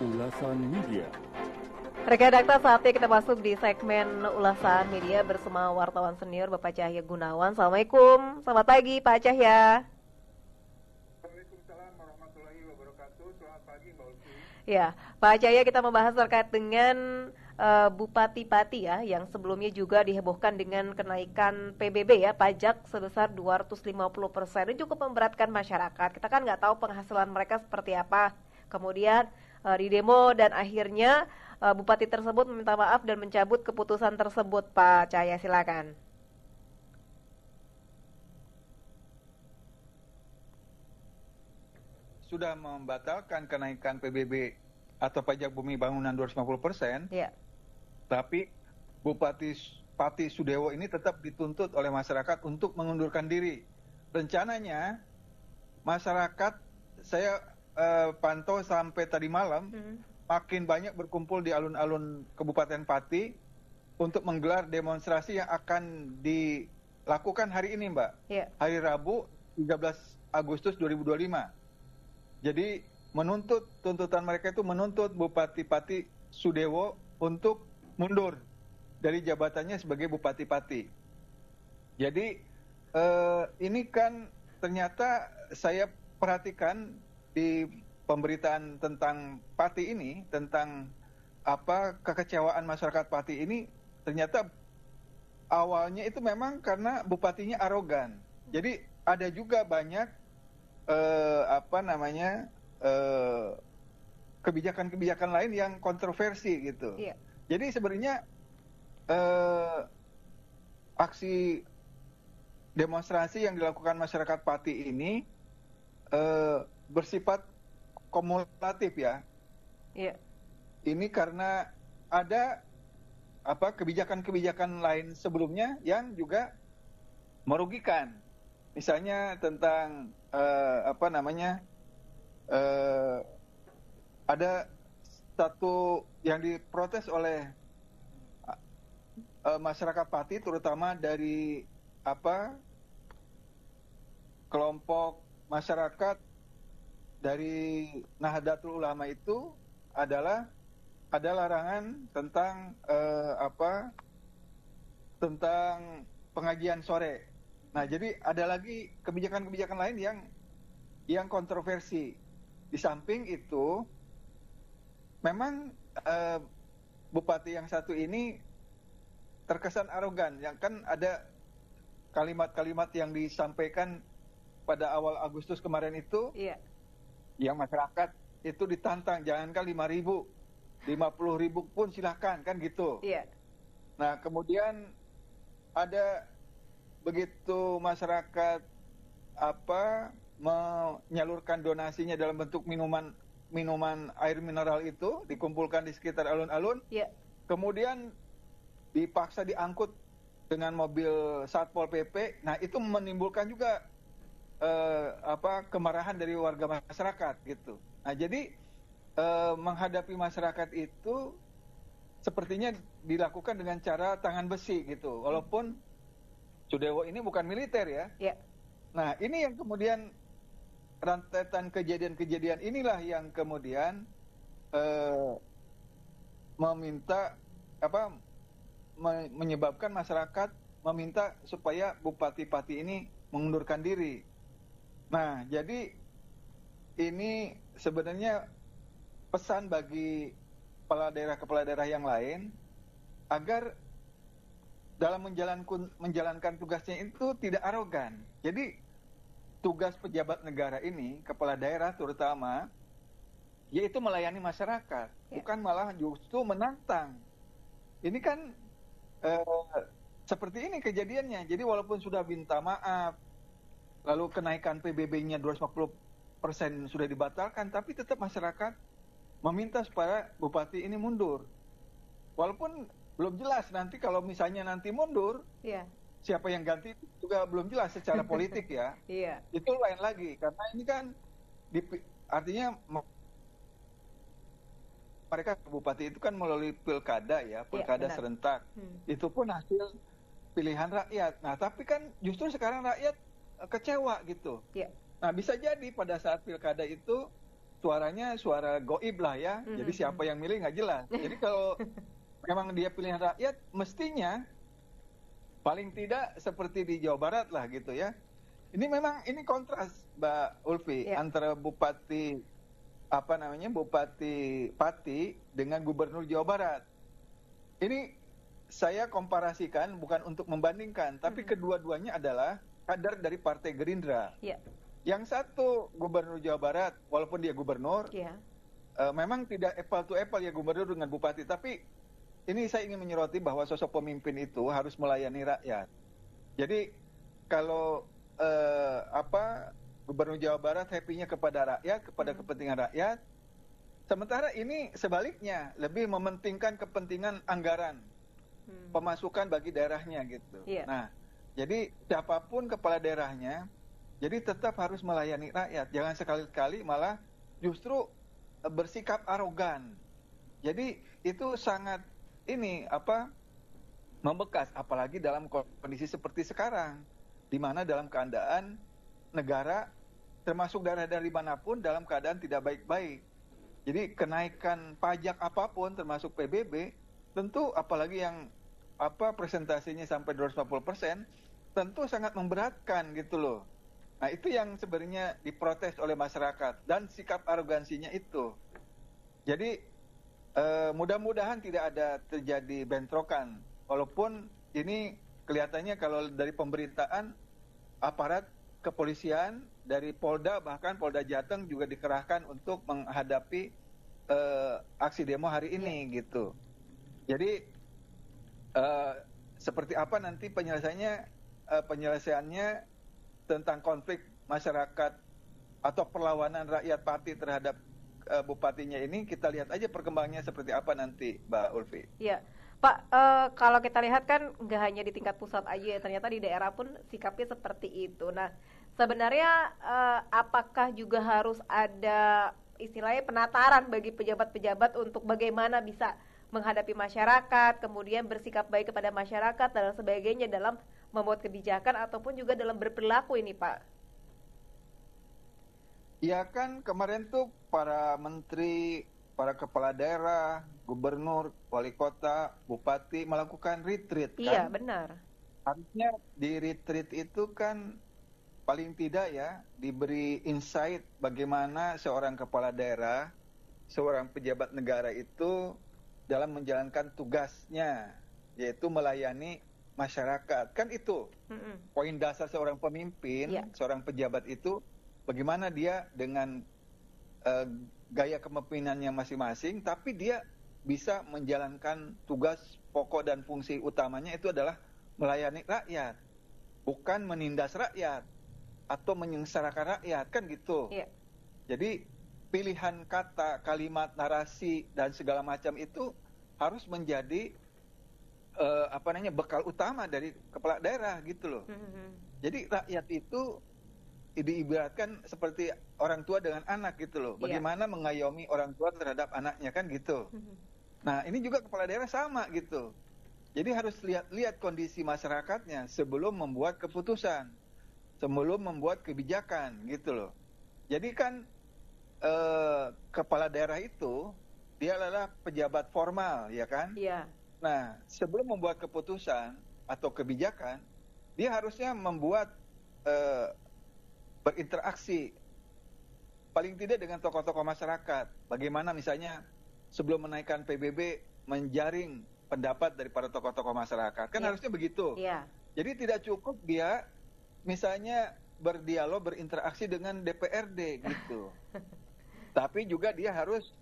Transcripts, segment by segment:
Ulasan Media. Rekan Dakta, saatnya kita masuk di segmen ulasan media bersama wartawan senior Bapak Cahya Gunawan. Assalamualaikum, selamat pagi Pak Cahya. Waalaikumsalam warahmatullahi wabarakatuh. Selamat pagi Mbak Ulfi. Ya, Pak Cahya, kita membahas terkait dengan Bupati Pati ya, yang sebelumnya juga dihebohkan dengan kenaikan PBB ya, pajak sebesar 250%. Ini cukup memberatkan masyarakat. Kita kan nggak tahu penghasilan mereka seperti apa. Kemudian di demo dan akhirnya Bupati tersebut meminta maaf dan mencabut keputusan tersebut. Pak Cahya, silakan. Sudah membatalkan kenaikan PBB atau pajak bumi bangunan 250%, Ya. tapi Bupati Pati Sudewo ini tetap dituntut oleh masyarakat untuk mengundurkan diri. Rencananya masyarakat, saya pantau sampai tadi malam, makin banyak berkumpul di alun-alun Kabupaten Pati untuk menggelar demonstrasi yang akan dilakukan hari ini, Mbak. Ya. Hari Rabu 13 Agustus 2025. Jadi tuntutan mereka itu menuntut Bupati Pati Sudewo untuk mundur dari jabatannya sebagai Bupati Pati. Jadi ini kan ternyata saya perhatikan di pemberitaan tentang Pati ini, tentang kekecewaan masyarakat Pati ini, ternyata awalnya itu memang karena bupatinya arogan. Jadi ada juga banyak kebijakan-kebijakan lain yang kontroversi gitu. Iya. Jadi sebenarnya aksi demonstrasi yang dilakukan masyarakat Pati ini bersifat kumulatif ya. Iya. Ini karena ada kebijakan-kebijakan lain sebelumnya yang juga merugikan. Misalnya tentang ada satu yang diprotes oleh masyarakat Pati, terutama dari kelompok masyarakat dari Nahdlatul Ulama, itu adalah ada larangan tentang tentang pengajian sore. Nah, jadi ada lagi kebijakan-kebijakan lain yang kontroversi. Di samping itu, memang Bupati yang satu ini terkesan arogan. Yang kan ada kalimat-kalimat yang disampaikan pada awal Agustus kemarin itu, Iya. yang masyarakat itu ditantang, jangankan 5.000, 50.000 pun silahkan, kan gitu. Iya. Nah, kemudian ada begitu masyarakat menyalurkan donasinya dalam bentuk minuman air mineral itu dikumpulkan di sekitar alun-alun. Iya. Kemudian dipaksa diangkut dengan mobil Satpol PP. Nah, itu menimbulkan juga kemarahan dari warga masyarakat gitu. Nah, jadi menghadapi masyarakat itu sepertinya dilakukan dengan cara tangan besi gitu. Walaupun Sudewo ini bukan militer ya. Iya. Nah, ini yang kemudian rentetan kejadian-kejadian inilah yang kemudian menyebabkan masyarakat meminta supaya Bupati Pati ini mengundurkan diri. Nah, jadi ini sebenarnya pesan bagi kepala daerah yang lain agar dalam menjalankan tugasnya itu tidak arogan. Jadi tugas pejabat negara ini, kepala daerah terutama, yaitu melayani masyarakat, bukan malah justru menantang. Ini kan seperti ini kejadiannya. Jadi walaupun sudah minta maaf, lalu kenaikan PBB-nya 250% sudah dibatalkan, tapi tetap masyarakat meminta supaya Bupati ini mundur. Walaupun belum jelas nanti kalau misalnya nanti mundur, Iya. siapa yang ganti juga belum jelas secara politik ya. Iya. Itu lain lagi, karena ini kan artinya mereka Bupati itu kan melalui pilkada ya, pilkada serentak. Itu pun hasil pilihan rakyat. Nah, tapi kan justru sekarang rakyat kecewa gitu. Iya. Nah, bisa jadi pada saat pilkada itu suaranya suara goib lah ya. Jadi siapa yang milih nggak jelas. Jadi kalau memang dia pilihan rakyat, mestinya paling tidak seperti di Jawa Barat lah gitu ya. Ini memang ini kontras Mbak Ulfi antara Bupati Pati dengan Gubernur Jawa Barat. Ini saya komparasikan bukan untuk membandingkan, tapi kedua-duanya adalah kader dari Partai Gerindra. Yang satu Gubernur Jawa Barat, walaupun dia gubernur, memang tidak apple to apple ya gubernur dengan bupati. Tapi ini saya ingin menyoroti bahwa sosok pemimpin itu harus melayani rakyat. Jadi kalau Gubernur Jawa Barat happy-nya kepada rakyat, kepada kepentingan rakyat. Sementara ini sebaliknya, lebih mementingkan kepentingan anggaran, pemasukan bagi daerahnya gitu. Nah, jadi siapapun kepala daerahnya, jadi tetap harus melayani rakyat. Jangan sekali-kali malah justru bersikap arogan. Jadi itu sangat membekas, apalagi dalam kondisi seperti sekarang, di mana dalam keadaan negara termasuk daerah dari manapun dalam keadaan tidak baik-baik. Jadi kenaikan pajak apapun termasuk PBB, tentu apalagi yang presentasinya sampai 250%, tentu sangat memberatkan gitu loh. Nah itu yang sebenarnya diprotes oleh masyarakat dan sikap arogansinya itu. Jadi mudah-mudahan tidak ada terjadi bentrokan. Walaupun ini kelihatannya kalau dari pemberitaan aparat kepolisian dari Polda, bahkan Polda Jateng juga dikerahkan untuk menghadapi aksi demo hari ini gitu. Jadi seperti apa nanti penyelesaiannya tentang konflik masyarakat atau perlawanan rakyat Pati terhadap bupatinya ini, kita lihat aja perkembangannya seperti apa nanti, Mbak Ulfi. Iya, Pak, kalau kita lihat kan nggak hanya di tingkat pusat aja ya, ternyata di daerah pun sikapnya seperti itu. Nah, sebenarnya apakah juga harus ada istilahnya penataran bagi pejabat-pejabat untuk bagaimana bisa menghadapi masyarakat, kemudian bersikap baik kepada masyarakat dan sebagainya dalam membuat kebijakan ataupun juga dalam berperilaku ini, Pak? Ya kan kemarin tuh para menteri, para kepala daerah, gubernur, wali kota, bupati melakukan retreat kan? Iya, benar. Harusnya di retreat itu kan paling tidak ya diberi insight bagaimana seorang kepala daerah, seorang pejabat negara itu dalam menjalankan tugasnya, yaitu melayani masyarakat. Kan itu poin dasar seorang pemimpin, seorang pejabat itu, bagaimana dia dengan gaya kepemimpinannya masing-masing, tapi dia bisa menjalankan tugas pokok dan fungsi utamanya itu adalah melayani rakyat, bukan menindas rakyat atau menyengsarakan rakyat, kan gitu. Jadi pilihan kata, kalimat, narasi dan segala macam itu harus menjadi bekal utama dari kepala daerah gitu loh. Jadi rakyat itu diibaratkan seperti orang tua dengan anak gitu loh. Bagaimana mengayomi orang tua terhadap anaknya, kan gitu. Nah ini juga kepala daerah sama gitu. Jadi harus lihat kondisi masyarakatnya sebelum membuat keputusan, sebelum membuat kebijakan gitu loh. Jadi kan kepala daerah itu dia adalah pejabat formal, ya kan? Nah sebelum membuat keputusan atau kebijakan, dia harusnya membuat berinteraksi paling tidak dengan tokoh-tokoh masyarakat. Bagaimana misalnya sebelum menaikkan PBB menjaring pendapat dari para tokoh-tokoh masyarakat. Kan harusnya begitu. Jadi tidak cukup dia misalnya berdialog, berinteraksi dengan DPRD gitu. Tapi juga dia harus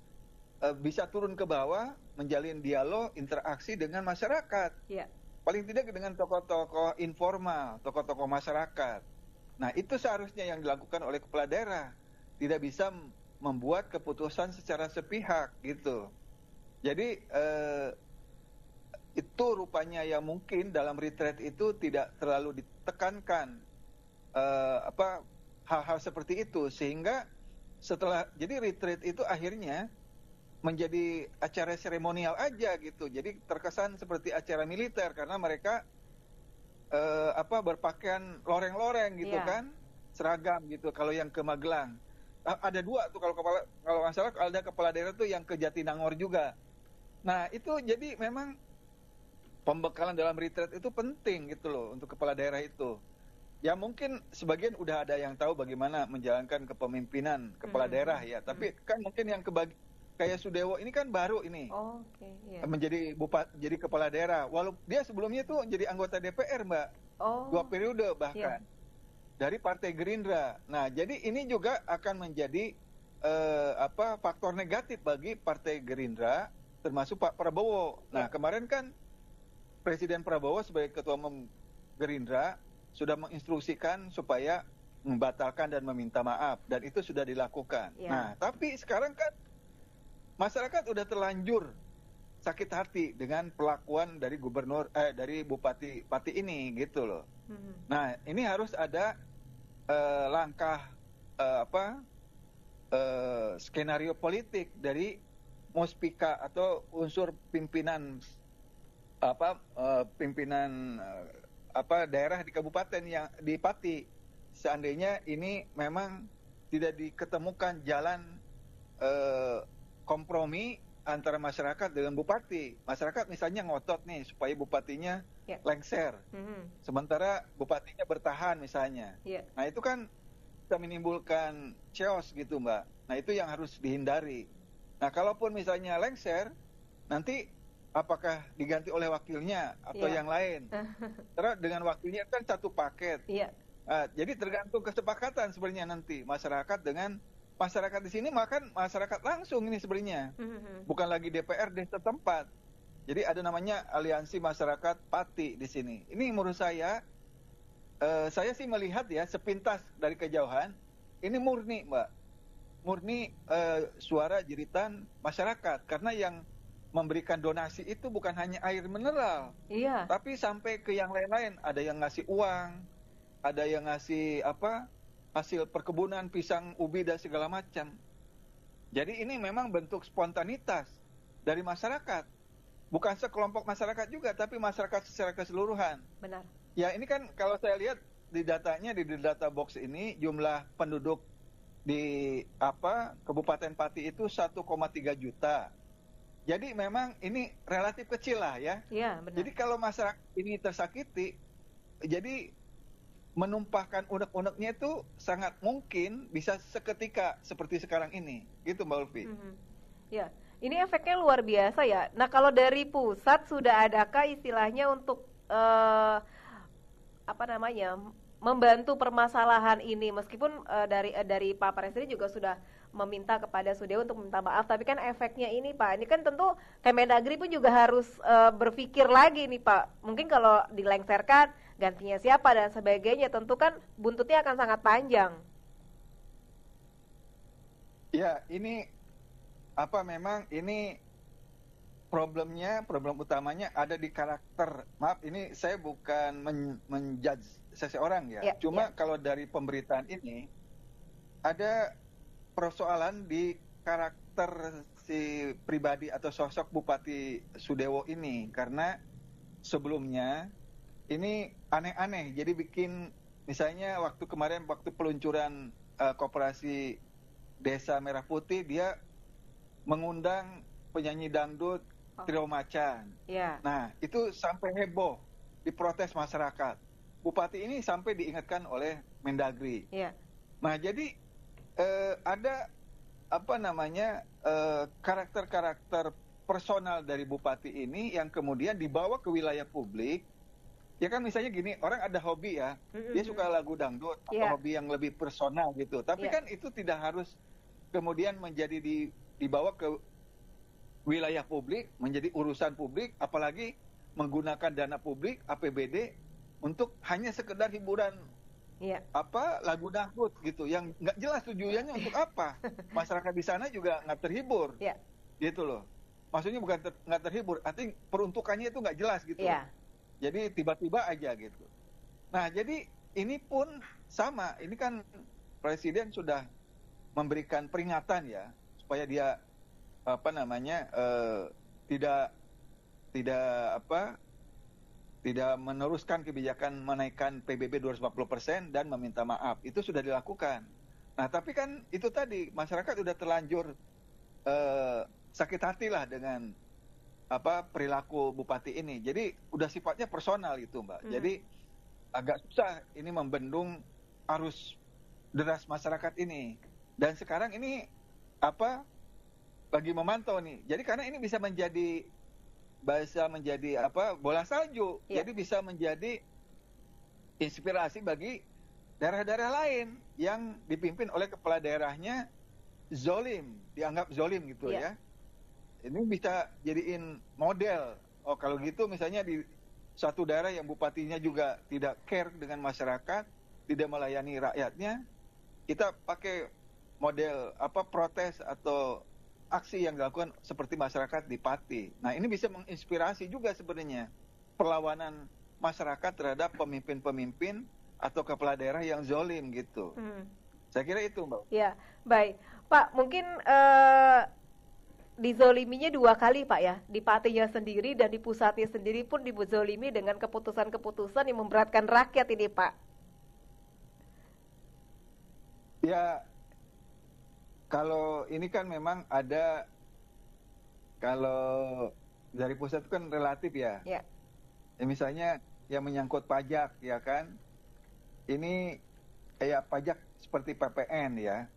bisa turun ke bawah, menjalin dialog, interaksi dengan masyarakat. Paling tidak dengan tokoh-tokoh informal, tokoh-tokoh masyarakat. Nah itu seharusnya yang dilakukan oleh kepala daerah. Tidak bisa membuat keputusan secara sepihak gitu. Jadi itu rupanya yang mungkin dalam retreat itu tidak terlalu ditekankan hal-hal seperti itu, sehingga jadi retreat itu akhirnya menjadi acara seremonial aja gitu. Jadi terkesan seperti acara militer karena mereka berpakaian loreng-loreng gitu kan, seragam gitu kalau yang ke Magelang. ada 2 tuh kalau nggak salah ada kepala daerah tuh yang ke Jatinangor juga. Nah itu jadi memang pembekalan dalam retreat itu penting gitu loh untuk kepala daerah itu. Ya mungkin sebagian udah ada yang tahu bagaimana menjalankan kepemimpinan kepala daerah ya. Tapi kan mungkin yang kayak Sudewo ini kan baru ini Iya. menjadi jadi kepala daerah. Walaupun dia sebelumnya tuh jadi anggota DPR, Mbak, 2 periode bahkan dari Partai Gerindra. Nah jadi ini juga akan menjadi faktor negatif bagi Partai Gerindra, termasuk Pak Prabowo. Nah kemarin kan Presiden Prabowo sebagai Ketua Umum Gerindra sudah menginstruksikan supaya membatalkan dan meminta maaf, dan itu sudah dilakukan. Nah, tapi sekarang kan masyarakat udah terlanjur sakit hati dengan pelakuan dari dari Bupati Pati ini gitu loh. Nah, ini harus ada langkah skenario politik dari Muspika atau unsur pimpinan daerah di kabupaten yang di Pati. Seandainya ini memang tidak diketemukan jalan kompromi antara masyarakat dengan bupati. Masyarakat misalnya ngotot nih supaya bupatinya lengser, sementara bupatinya bertahan misalnya. Nah itu kan bisa menimbulkan chaos gitu, Mbak. Nah itu yang harus dihindari. Nah kalaupun misalnya lengser, nanti apakah diganti oleh wakilnya atau yang lain? Karena dengan wakilnya kan satu paket. Jadi tergantung kesepakatan sebenarnya nanti masyarakat dengan masyarakat di sini, makan masyarakat langsung ini sebenarnya, bukan lagi DPRD setempat. Jadi ada namanya aliansi masyarakat Pati di sini. Ini menurut saya sih melihat ya sepintas dari kejauhan, ini murni, Mbak, murni suara jeritan masyarakat, karena yang memberikan donasi itu bukan hanya air mineral, tapi sampai ke yang lain-lain. Ada yang ngasih uang, ada yang ngasih hasil perkebunan, pisang, ubi dan segala macam. Jadi ini memang bentuk spontanitas dari masyarakat, bukan sekelompok masyarakat juga, tapi masyarakat secara keseluruhan. Benar. Ya ini kan kalau saya lihat di datanya, di data box ini, jumlah penduduk di Kabupaten Pati itu 1,3 juta. Jadi memang ini relatif kecil lah ya. Iya, benar. Jadi kalau masyarakat ini tersakiti, jadi menumpahkan unek-uneknya itu sangat mungkin bisa seketika seperti sekarang ini. Gitu Mbak Ulfi. Ya, ini efeknya luar biasa ya. Nah kalau dari pusat sudah adakah istilahnya untuk membantu permasalahan ini, meskipun dari Pak Presiden juga sudah meminta kepada Sudewo untuk minta maaf, tapi kan efeknya ini Pak, ini kan tentu Kemendagri pun juga harus berpikir lagi nih Pak, mungkin kalau dilengserkan gantinya siapa dan sebagainya, tentu kan buntutnya akan sangat panjang. Ya, ini memang ini problem utamanya ada di karakter. Maaf, ini saya bukan menjudge seseorang ya. Cuma kalau dari pemberitaan ini ada persoalan di karakter si pribadi atau sosok Bupati Sudewo ini, karena sebelumnya ini aneh-aneh. Jadi bikin misalnya waktu peluncuran koperasi Desa Merah Putih, dia mengundang penyanyi dangdut Trio Macan. Nah, itu sampai heboh, diprotes masyarakat. Bupati ini sampai diingatkan oleh Mendagri. Nah, jadi ada karakter-karakter personal dari bupati ini yang kemudian dibawa ke wilayah publik. Ya kan misalnya gini, orang ada hobi ya, dia suka lagu dangdut atau hobi yang lebih personal gitu. Tapi kan itu tidak harus kemudian menjadi dibawa ke wilayah publik, menjadi urusan publik, apalagi menggunakan dana publik APBD untuk hanya sekedar hiburan lagu dangdut gitu, yang nggak jelas tujuannya untuk apa. Masyarakat di sana juga nggak terhibur, gitu loh. Maksudnya bukan nggak terhibur, artinya peruntukannya itu nggak jelas gitu. Jadi tiba-tiba aja gitu. Nah, jadi ini pun sama. Ini kan Presiden sudah memberikan peringatan ya, supaya dia tidak meneruskan kebijakan menaikkan PBB 240% dan meminta maaf. Itu sudah dilakukan. Nah, tapi kan itu tadi masyarakat udah terlanjur sakit hati lah dengan perilaku bupati ini. Jadi udah sifatnya personal itu, Mbak. Jadi agak susah ini membendung arus deras masyarakat ini. Dan sekarang ini lagi memantau nih. Jadi karena ini bisa menjadi bola salju. Jadi bisa menjadi inspirasi bagi daerah-daerah lain yang dipimpin oleh kepala daerahnya dianggap zolim gitu ya. Ini bisa jadiin model. Oh, kalau gitu misalnya di suatu daerah yang bupatinya juga tidak care dengan masyarakat, tidak melayani rakyatnya, kita pakai model protes atau aksi yang dilakukan seperti masyarakat di Pati. Nah, ini bisa menginspirasi juga sebenarnya perlawanan masyarakat terhadap pemimpin-pemimpin atau kepala daerah yang zolim gitu. Saya kira itu, Mbak. Ya, baik. Pak, mungkin dizoliminya 2 kali, Pak ya. Di Patinya sendiri dan di pusatnya sendiri pun dizolimi dengan keputusan-keputusan yang memberatkan rakyat ini, Pak. Ya, kalau ini kan memang ada, kalau dari pusat itu kan relatif ya. Ya, misalnya yang menyangkut pajak, ya kan. Ini kayak pajak seperti PPN ya,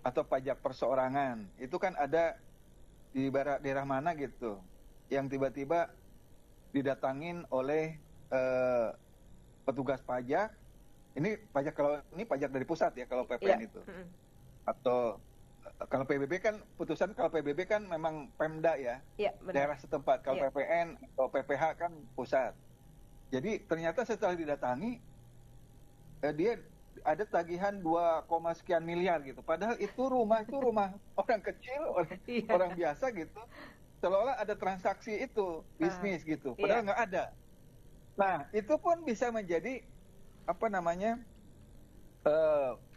atau pajak perseorangan. Itu kan ada di daerah mana gitu, yang tiba-tiba didatangin oleh petugas pajak. Ini pajak dari pusat ya kalau PPN itu. Atau kalau PBB kan putusan, kalau PBB kan memang Pemda ya, daerah setempat. Kalau PPN atau PPH kan pusat. Jadi ternyata setelah didatangi, dia ada tagihan 2, sekian miliar gitu. Padahal itu rumah orang kecil, orang biasa gitu. Seolah-olah ada transaksi itu, bisnis gitu. Padahal nggak ada. Nah, itu pun bisa menjadi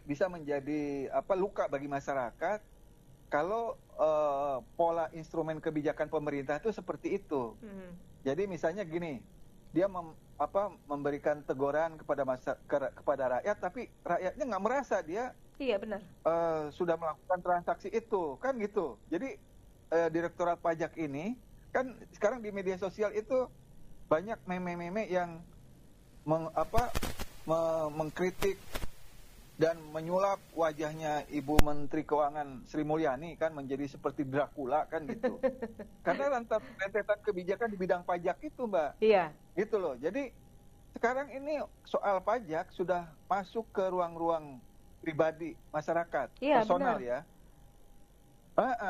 bisa menjadi luka bagi masyarakat kalau pola instrumen kebijakan pemerintah itu seperti itu. Jadi misalnya gini, dia memberikan teguran kepada rakyat, tapi rakyatnya nggak merasa dia benar sudah melakukan transaksi itu, kan gitu. Jadi Direktorat Pajak ini kan sekarang di media sosial itu banyak meme-meme yang mengkritik dan menyulap wajahnya Ibu Menteri Keuangan Sri Mulyani kan menjadi seperti Dracula kan gitu. Karena rentetan kebijakan di bidang pajak itu, Mbak. Iya. Gitu loh. Jadi sekarang ini soal pajak sudah masuk ke ruang-ruang pribadi masyarakat, personal benar. Ya.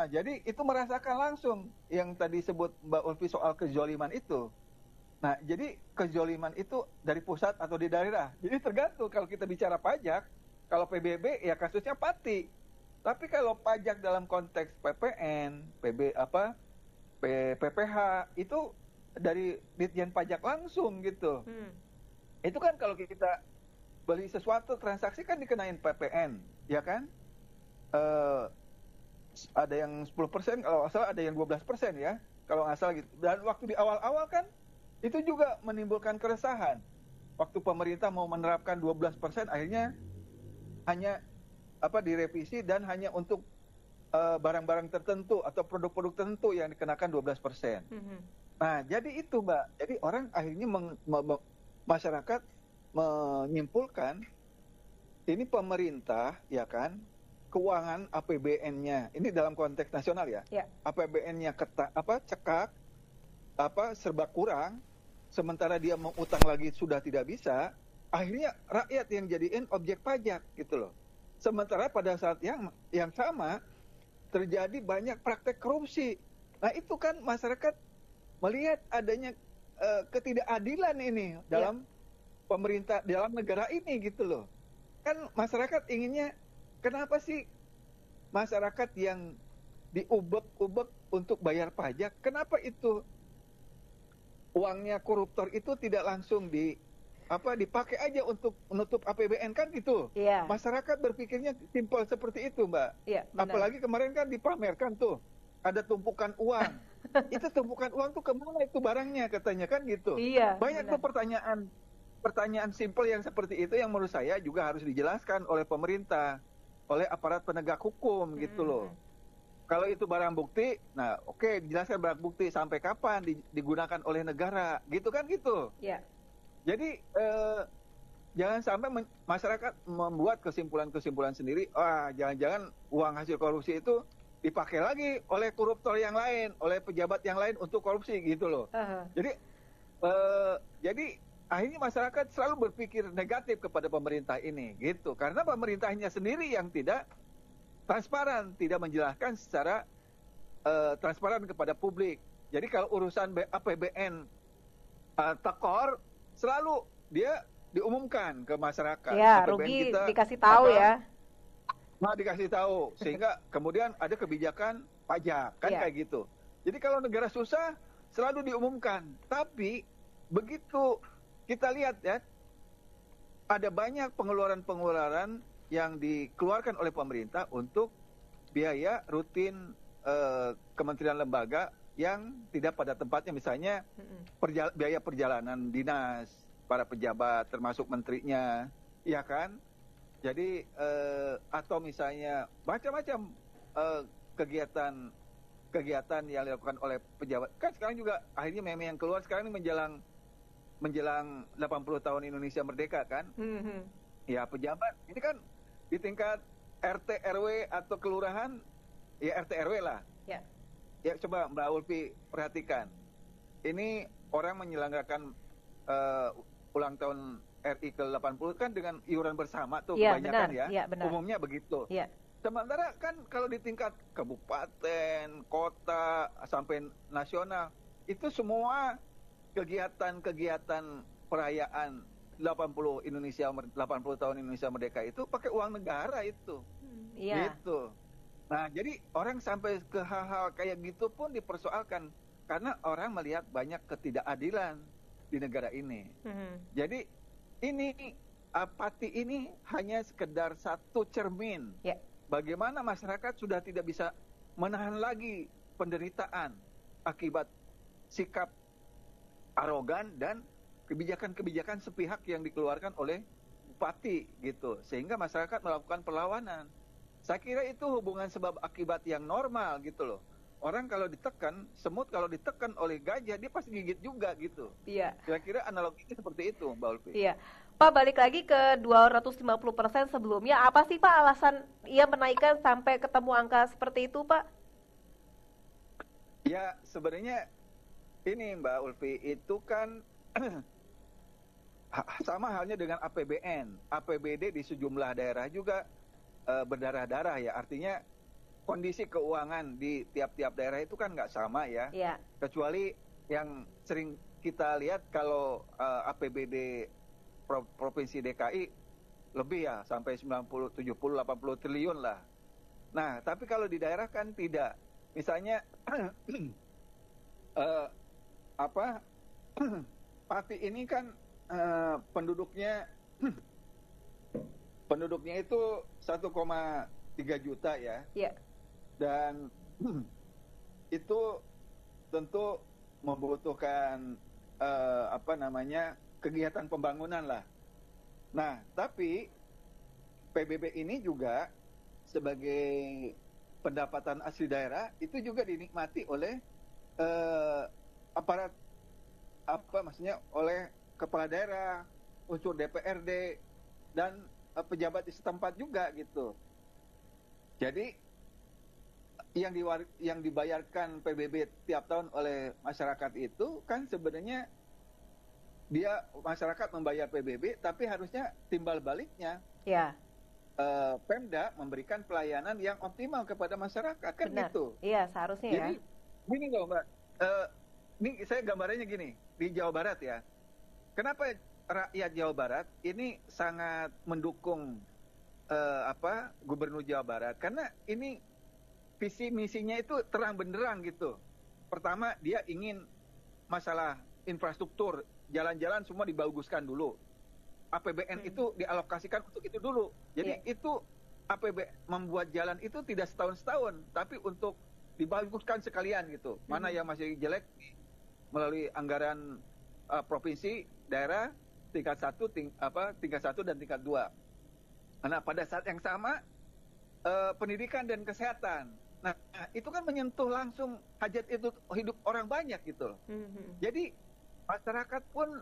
Jadi itu merasakan langsung yang tadi sebut Mbak Ulfi soal kezoliman itu. Nah, jadi kezoliman itu dari pusat atau di daerah. Jadi tergantung, kalau kita bicara pajak, kalau PBB ya kasusnya Pati. Tapi kalau pajak dalam konteks PPN, PPH itu dari Ditjen Pajak langsung gitu. Itu kan kalau kita beli sesuatu transaksi kan dikenain PPN, ya kan? Ada yang 10%, kalau nggak salah ada yang 12% ya, kalau nggak salah gitu. Dan waktu di awal-awal kan itu juga menimbulkan keresahan. Waktu pemerintah mau menerapkan 12%, akhirnya hanya direvisi dan hanya untuk barang-barang tertentu atau produk-produk tertentu yang dikenakan 12%. Nah, jadi itu, Mbak. Jadi orang akhirnya masyarakat menyimpulkan ini pemerintah, ya kan, keuangan APBN-nya, ini dalam konteks nasional ya, APBN-nya cekak, serba kurang, sementara dia mau utang lagi sudah tidak bisa. Akhirnya rakyat yang jadiin objek pajak gitu loh. Sementara pada saat yang sama terjadi banyak praktek korupsi. Nah, itu kan masyarakat melihat adanya ketidakadilan ini dalam pemerintah, dalam negara ini gitu loh. Kan masyarakat inginnya, kenapa sih masyarakat yang diubek-ubek untuk bayar pajak, kenapa itu uangnya koruptor itu tidak langsung dipakai aja untuk menutup APBN kan gitu. Masyarakat berpikirnya simpel seperti itu, Mbak. Apalagi kemarin kan dipamerkan tuh ada tumpukan uang. Itu tumpukan uang tuh kemana itu barangnya katanya kan gitu. Banyak tuh pertanyaan simpel yang seperti itu yang menurut saya juga harus dijelaskan oleh pemerintah. oleh aparat penegak hukum gitu loh. Kalau itu barang bukti, nah oke, dijelaskan barang bukti sampai kapan digunakan oleh negara, gitu kan gitu. Ya. Jadi jangan sampai masyarakat membuat kesimpulan-kesimpulan sendiri, jangan-jangan uang hasil korupsi itu dipakai lagi oleh koruptor yang lain, oleh pejabat yang lain untuk korupsi gitu loh. Jadi akhirnya masyarakat selalu berpikir negatif kepada pemerintah ini gitu, karena pemerintahnya sendiri yang tidak transparan, tidak menjelaskan secara transparan kepada publik. Jadi kalau urusan APBN tekor, selalu dia diumumkan ke masyarakat. Ya, APBN rugi kita, dikasih tahu ya. Nah, dikasih tahu, sehingga kemudian ada kebijakan pajak, kan kayak gitu. Jadi kalau negara susah, selalu diumumkan. Tapi begitu kita lihat ya, ada banyak pengeluaran-pengeluaran yang dikeluarkan oleh pemerintah untuk biaya rutin kementerian lembaga yang tidak pada tempatnya, misalnya biaya perjalanan dinas para pejabat termasuk menterinya, ya kan? Jadi atau misalnya macam-macam kegiatan yang dilakukan oleh pejabat. Kan sekarang juga akhirnya meme yang keluar sekarang ini menjelang 80 tahun Indonesia merdeka kan? Ya pejabat ini kan di tingkat RT RW atau kelurahan, ya RT RW lah. Ya coba Mbak Ulfi perhatikan. Ini orang menyelenggarakan ulang tahun RI ke-80 kan dengan iuran bersama tuh kebanyakan benar. Ya, benar. Umumnya begitu. Ya. Sementara kan kalau di tingkat kabupaten, kota, sampai nasional, itu semua kegiatan perayaan 80 tahun Indonesia merdeka itu pakai uang negara itu. Gitu. Nah, jadi orang sampai ke hal-hal kayak gitu pun dipersoalkan karena orang melihat banyak ketidakadilan di negara ini. Jadi ini Pati ini hanya sekedar satu cermin. Bagaimana masyarakat sudah tidak bisa menahan lagi penderitaan akibat sikap arogan dan kebijakan-kebijakan sepihak yang dikeluarkan oleh bupati gitu, sehingga masyarakat melakukan perlawanan. Saya kira itu hubungan sebab akibat yang normal gitu loh. Orang kalau ditekan, semut kalau ditekan oleh gajah dia pasti gigit juga gitu. Kira-kira analoginya seperti itu, Mbak Ulfi. Pak, balik lagi ke 250% sebelumnya, apa sih Pak alasan ia menaikkan sampai ketemu angka seperti itu, Pak? Ya, sebenarnya ini Mbak Ulfi, itu kan sama halnya dengan APBN. APBD di sejumlah daerah juga berdarah-darah ya. Artinya kondisi keuangan di tiap-tiap daerah itu kan nggak sama ya. Kecuali yang sering kita lihat kalau APBD Provinsi DKI lebih ya, sampai 90, 70, 80 triliun lah. Nah, tapi kalau di daerah kan tidak. Misalnya Pati ini kan penduduknya itu 1,3 juta ya. Dan itu tentu membutuhkan kegiatan pembangunan lah. Nah, tapi PBB ini juga sebagai pendapatan asli daerah itu juga dinikmati oleh aparat oleh kepala daerah, unsur DPRD dan pejabat di setempat juga gitu. Jadi yang dibayarkan PBB tiap tahun oleh masyarakat itu kan sebenarnya masyarakat membayar PBB, tapi harusnya timbal baliknya Pemda memberikan pelayanan yang optimal kepada masyarakat kan. Benar. Gitu. Iya, seharusnya. Jadi gini loh Mbak, ini saya gambarannya gini, di Jawa Barat ya, kenapa rakyat Jawa Barat ini sangat mendukung Gubernur Jawa Barat, karena ini visi misinya itu terang benderang gitu. Pertama, dia ingin masalah infrastruktur, jalan-jalan semua dibaguskan dulu. APBN itu dialokasikan untuk itu dulu. Jadi itu membuat jalan itu tidak setahun-setahun, tapi untuk dibaguskan sekalian gitu. Mana yang masih jelek melalui anggaran provinsi, daerah, tingkat 1 dan tingkat 2. Karena pada saat yang sama pendidikan dan kesehatan. Nah, itu kan menyentuh langsung hajat itu hidup orang banyak gitu. Jadi masyarakat pun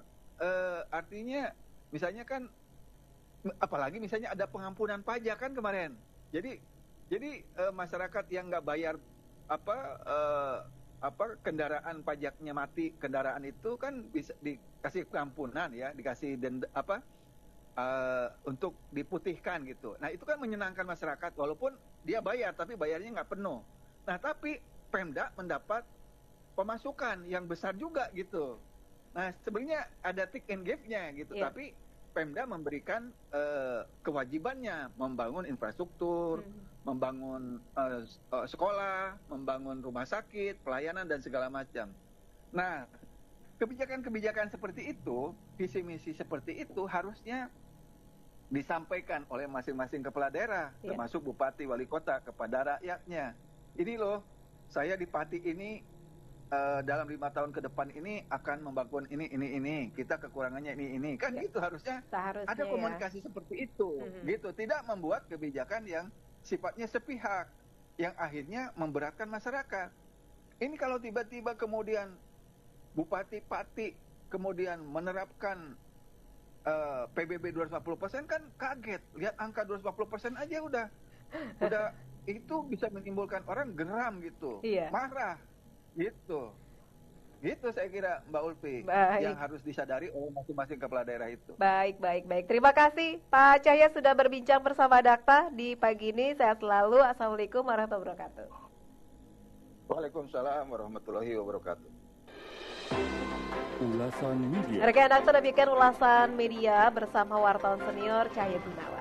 artinya misalnya kan, apalagi misalnya ada pengampunan pajak kan kemarin. Jadi masyarakat yang nggak bayar kendaraan pajaknya mati, kendaraan itu kan bisa dikasih pengampunan ya, dikasih denda untuk diputihkan gitu. Nah itu kan menyenangkan masyarakat walaupun dia bayar tapi bayarnya nggak penuh. Nah tapi Pemda mendapat pemasukan yang besar juga gitu. Nah sebenarnya ada take and give-nya gitu, tapi Pemda memberikan kewajibannya membangun infrastruktur, membangun sekolah, membangun rumah sakit, pelayanan dan segala macam. Nah kebijakan-kebijakan seperti itu, visi misi seperti itu harusnya disampaikan oleh masing-masing kepala daerah, termasuk bupati, wali kota kepada rakyatnya. Ini loh, saya di Pati ini dalam 5 tahun ke depan ini akan membangun ini. Kita kekurangannya ini. Kan gitu harusnya ada komunikasi seperti itu. Gitu, tidak membuat kebijakan yang sifatnya sepihak, yang akhirnya memberatkan masyarakat. Ini kalau tiba-tiba kemudian Bupati Pati kemudian menerapkan PBB 240% kan kaget. Lihat angka 240% aja udah itu bisa menimbulkan orang geram gitu, marah gitu. Gitu saya kira Mbak Ulfi, yang harus disadari oleh masing-masing kepala daerah itu. Baik. Terima kasih Pak Cahya sudah berbincang bersama Dakta di pagi ini. Sehat selalu. Assalamualaikum warahmatullahi wabarakatuh. Waalaikumsalam warahmatullahi wabarakatuh. Ulasan Media. Rekan Dakta, demikian ulasan media bersama wartawan senior Cahya Gunawan.